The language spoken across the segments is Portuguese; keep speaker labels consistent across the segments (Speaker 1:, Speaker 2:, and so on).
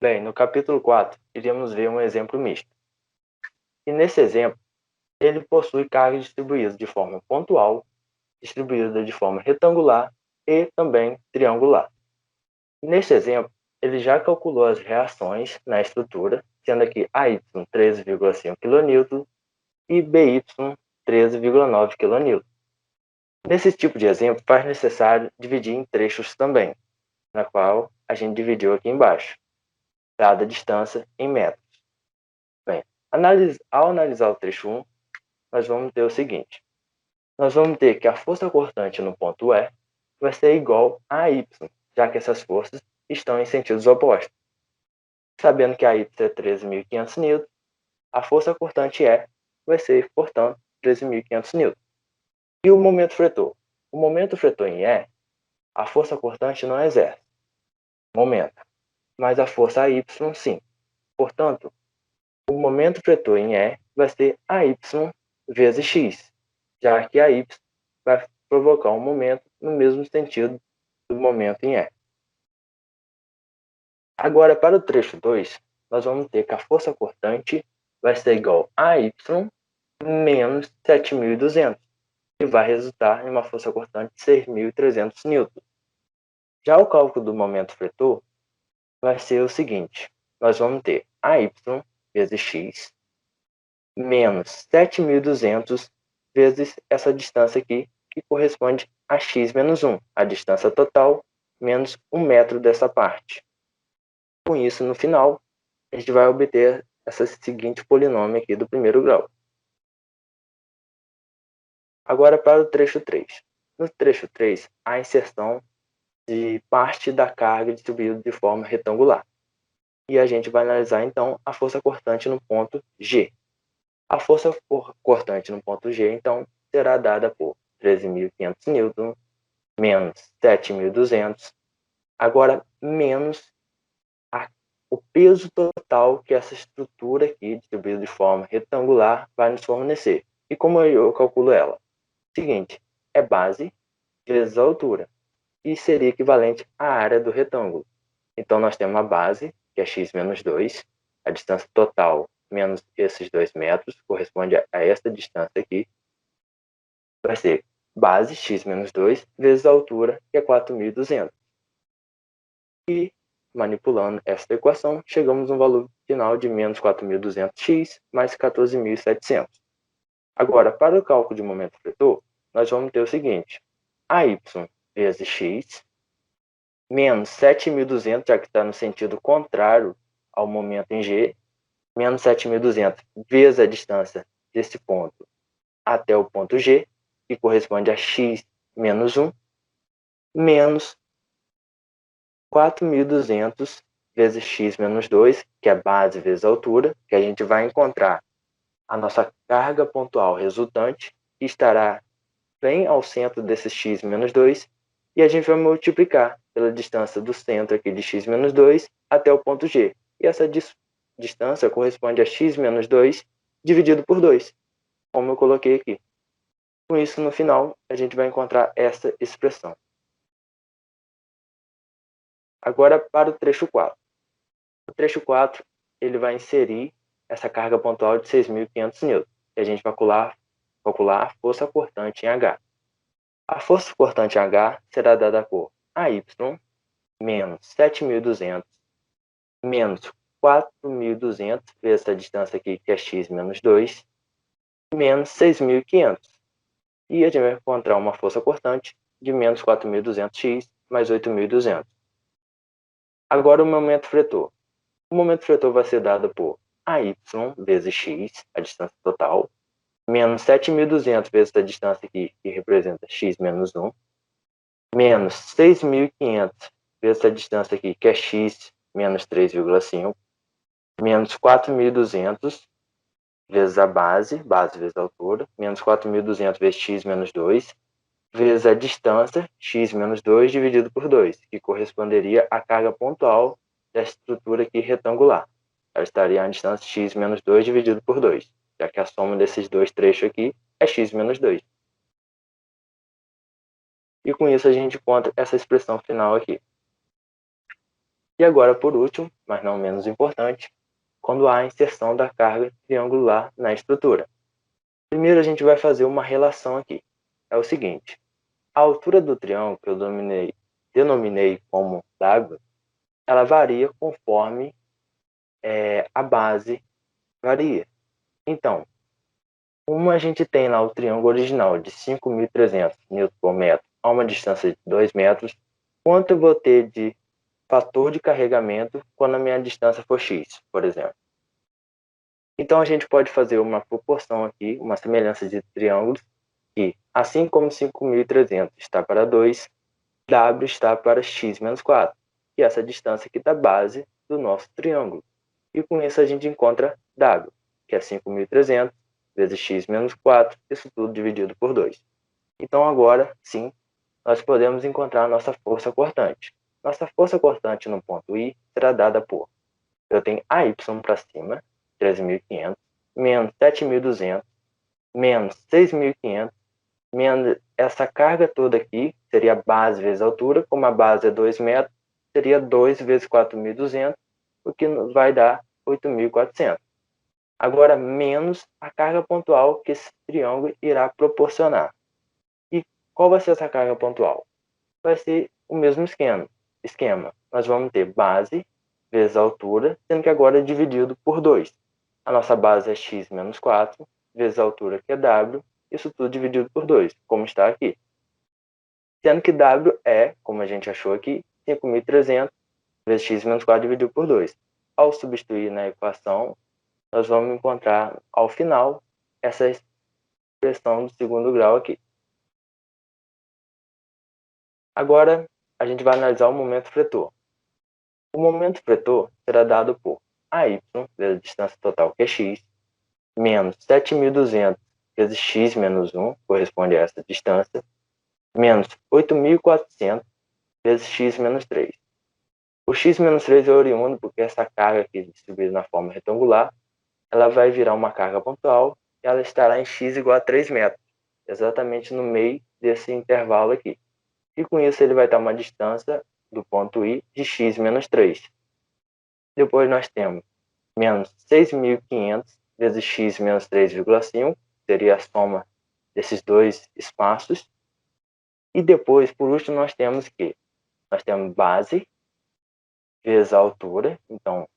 Speaker 1: Bem, no capítulo 4, iremos ver um exemplo misto. E nesse exemplo, ele possui cargas distribuídas de forma pontual, distribuída de forma retangular e também triangular. Neste exemplo, ele já calculou as reações na estrutura, sendo aqui AY 13,5 kN e BY 13,9 kN. Nesse tipo de exemplo, faz necessário dividir em trechos também, na qual a gente dividiu aqui embaixo, dada a distância em metros. Bem, ao analisar o trecho 1, nós vamos ter o seguinte. Nós vamos ter que a força cortante no ponto E vai ser igual a Y, já que essas forças estão em sentidos opostos. Sabendo que a Y é 13.500 N, a força cortante E vai ser, portanto, 13.500 N. E o momento fretor? O momento fretor em E, a força cortante não exerce momento, mas a força Y sim. Portanto, o momento fretor em E vai ser AY vezes X, já que a Y vai provocar um momento no mesmo sentido do momento em E. Agora, para o trecho 2, nós vamos ter que a força cortante vai ser igual a Y menos 7.200, que vai resultar em uma força cortante de 6.300 N. Já o cálculo do momento fretor vai ser o seguinte. Nós vamos ter AY vezes X menos 7.200 vezes essa distância aqui, que corresponde a x menos 1, a distância total, menos 1 metro dessa parte. Com isso, no final, a gente vai obter esse seguinte polinômio aqui do primeiro grau. Agora para o trecho 3. No trecho 3, a inserção de parte da carga distribuída de forma retangular. E a gente vai analisar, então, a força cortante no ponto G. A força cortante no ponto G, então, será dada por 13.500 N menos 7.200, agora menos o peso total que essa estrutura aqui, distribuída de forma retangular, vai nos fornecer. E como eu calculo ela? Seguinte, é base vezes a altura, e seria equivalente à área do retângulo. Então, nós temos a base, que é x menos 2, a distância total menos esses 2 metros, corresponde a esta distância aqui, vai ser base, x menos 2, vezes a altura, que é 4.200. E, manipulando esta equação, chegamos a um valor final de menos 4.200x mais 14.700. Agora, para o cálculo de momento fretor, nós vamos ter o seguinte. AY vezes x menos 7.200, já que está no sentido contrário ao momento em G, menos 7.200 vezes a distância desse ponto até o ponto G, que corresponde a x menos 1, menos 4.200 vezes x menos 2, que é base vezes altura, que a gente vai encontrar a nossa carga pontual resultante, que estará bem ao centro desse x menos 2, e a gente vai multiplicar pela distância do centro aqui de x menos 2 até o ponto G. E essa distância corresponde a x menos 2 dividido por 2, como eu coloquei aqui. Com isso, no final, a gente vai encontrar essa expressão. Agora, para o trecho 4. O trecho 4, ele vai inserir essa carga pontual de 6.500 N. E a gente vai calcular a força cortante em H. A força cortante em H será dada por AY menos 7.200 menos 4.200, vezes a distância aqui, que é x menos 2, menos 6.500. E a gente vai encontrar uma força cortante de menos 4.200x mais 8.200. Agora o momento fretor. O momento fretor vai ser dado por AY vezes x, a distância total, menos 7.200 vezes a distância aqui, que representa x menos 1, menos 6.500 vezes a distância aqui, que é x menos 3,5, menos 4.200 vezes a base vezes a altura, menos 4.200 vezes x menos 2, vezes a distância, x menos 2 dividido por 2, que corresponderia à carga pontual da estrutura aqui retangular. Ela estaria à distância x menos 2 dividido por 2, já que a soma desses dois trechos aqui é x menos 2. E com isso a gente encontra essa expressão final aqui. E agora, por último, mas não menos importante, quando há a inserção da carga triangular na estrutura. Primeiro a gente vai fazer uma relação aqui. É o seguinte, a altura do triângulo, que eu denominei como W, ela varia conforme a base varia. Então, como a gente tem lá o triângulo original de 5.300 N por metro a uma distância de 2 metros, quanto eu vou ter de fator de carregamento quando a minha distância for x, por exemplo? Então, a gente pode fazer uma proporção aqui, uma semelhança de triângulos, que, assim como 5.300 está para 2, W está para x menos 4, que é essa distância aqui da base do nosso triângulo. E com isso a gente encontra W, que é 5.300 vezes x menos 4, isso tudo dividido por 2. Então agora, sim, nós podemos encontrar a nossa força cortante. Nossa força cortante no ponto I será dada por, eu tenho AY para cima, 13.500, menos 7.200, menos 6.500, menos essa carga toda aqui, seria a base vezes a altura, como a base é 2 metros, seria 2 vezes 4.200, o que vai dar 8.400. Agora, menos a carga pontual que esse triângulo irá proporcionar. E qual vai ser essa carga pontual? Vai ser o mesmo esquema. Nós vamos ter base vezes a altura, sendo que agora é dividido por 2. A nossa base é x menos 4, vezes a altura que é w, isso tudo dividido por 2, como está aqui. Sendo que w é, como a gente achou aqui, 5.300 vezes x menos 4 dividido por 2. Ao substituir na equação, nós vamos encontrar, ao final, essa expressão do segundo grau aqui. Agora, a gente vai analisar o momento fretor. O momento fretor será dado por AY, vezes a distância total, que é x, menos 7.200 vezes x menos 1, corresponde a essa distância, menos 8.400 vezes x menos 3. O x menos 3 é oriundo porque essa carga aqui distribuída na forma retangular, ela vai virar uma carga pontual e ela estará em x igual a 3 metros, exatamente no meio desse intervalo aqui. E com isso ele vai estar uma distância do ponto I de x menos 3. Depois nós temos menos 6.500 vezes x menos 3,5, seria a soma desses dois espaços. E depois, por último, nós temos base vezes a altura, então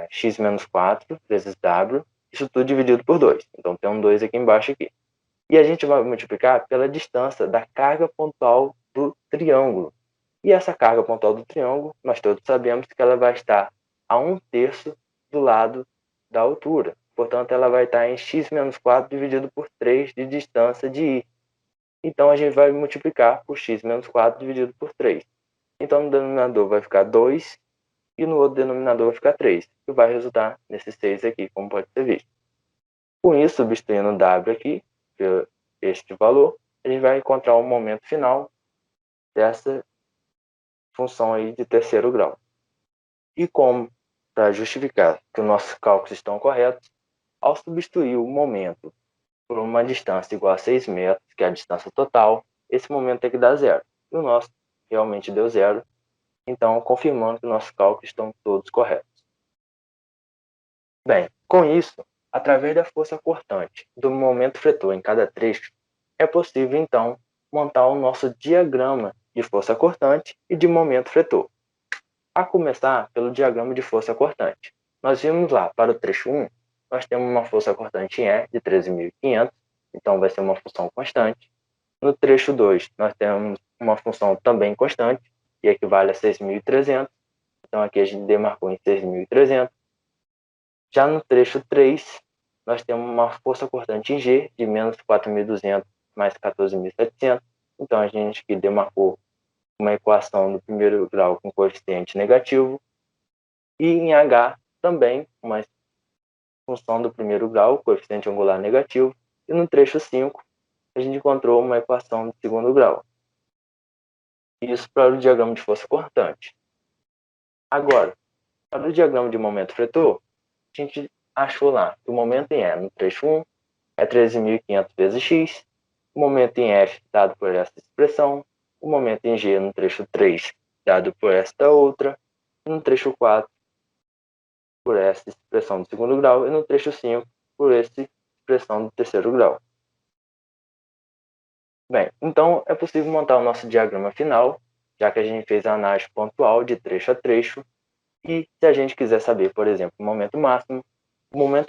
Speaker 1: x menos 4 vezes w, isso tudo dividido por 2. Então tem um 2 aqui embaixo aqui. E a gente vai multiplicar pela distância da carga pontual do triângulo. E essa carga pontual do triângulo, nós todos sabemos que ela vai estar a 1/3 do lado da altura. Portanto, ela vai estar em x menos 4 dividido por 3 de distância de I. Então, a gente vai multiplicar por x menos 4 dividido por 3. Então, no denominador vai ficar 2 e no outro denominador vai ficar 3, que vai resultar nesse 6 aqui, como pode ser visto. Com isso, substituindo W aqui, por este valor, a gente vai encontrar o momento final dessa função aí de terceiro grau. E como, para justificar que os nossos cálculos estão corretos, ao substituir o momento por uma distância igual a 6 metros, que é a distância total, esse momento tem que dar zero. E o nosso realmente deu zero, então confirmando que nossos cálculos estão todos corretos. Bem, com isso, através da força cortante do momento fretor em cada trecho, é possível então montar o nosso diagrama de força cortante e de momento fretor. A começar pelo diagrama de força cortante. Nós vimos lá, para o trecho 1, nós temos uma força cortante em E de 13.500, então vai ser uma função constante. No trecho 2, nós temos uma função também constante, que equivale a 6.300, então aqui a gente demarcou em 6.300. Já no trecho 3, nós temos uma força cortante em G de menos 4.200 mais 14.700, então a gente aqui demarcou uma equação do primeiro grau com coeficiente negativo, e em H também uma função do primeiro grau, coeficiente angular negativo, e no trecho 5 a gente encontrou uma equação do segundo grau. Isso para o diagrama de força cortante. Agora, para o diagrama de momento fretor, a gente achou lá que o momento em E no trecho 1 é 13.500 vezes x, o momento em F dado por essa expressão, o momento em G no trecho 3 dado por esta outra, e no trecho 4, por essa expressão do segundo grau, e no trecho 5, por essa expressão do terceiro grau. Bem, então é possível montar o nosso diagrama final, já que a gente fez a análise pontual de trecho a trecho, e se a gente quiser saber, por exemplo, o momento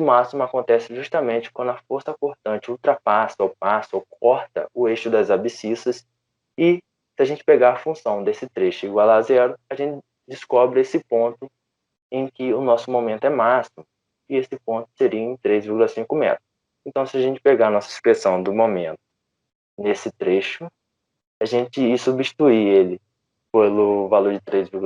Speaker 1: máximo acontece justamente quando a força cortante ultrapassa ou passa ou corta o eixo das abscissas, e se a gente pegar a função desse trecho igual a zero, a gente descobre esse ponto em que o nosso momento é máximo, e esse ponto seria em 3,5 metros. Então, se a gente pegar a nossa expressão do momento nesse trecho, a gente substituir ele pelo valor de 3,5,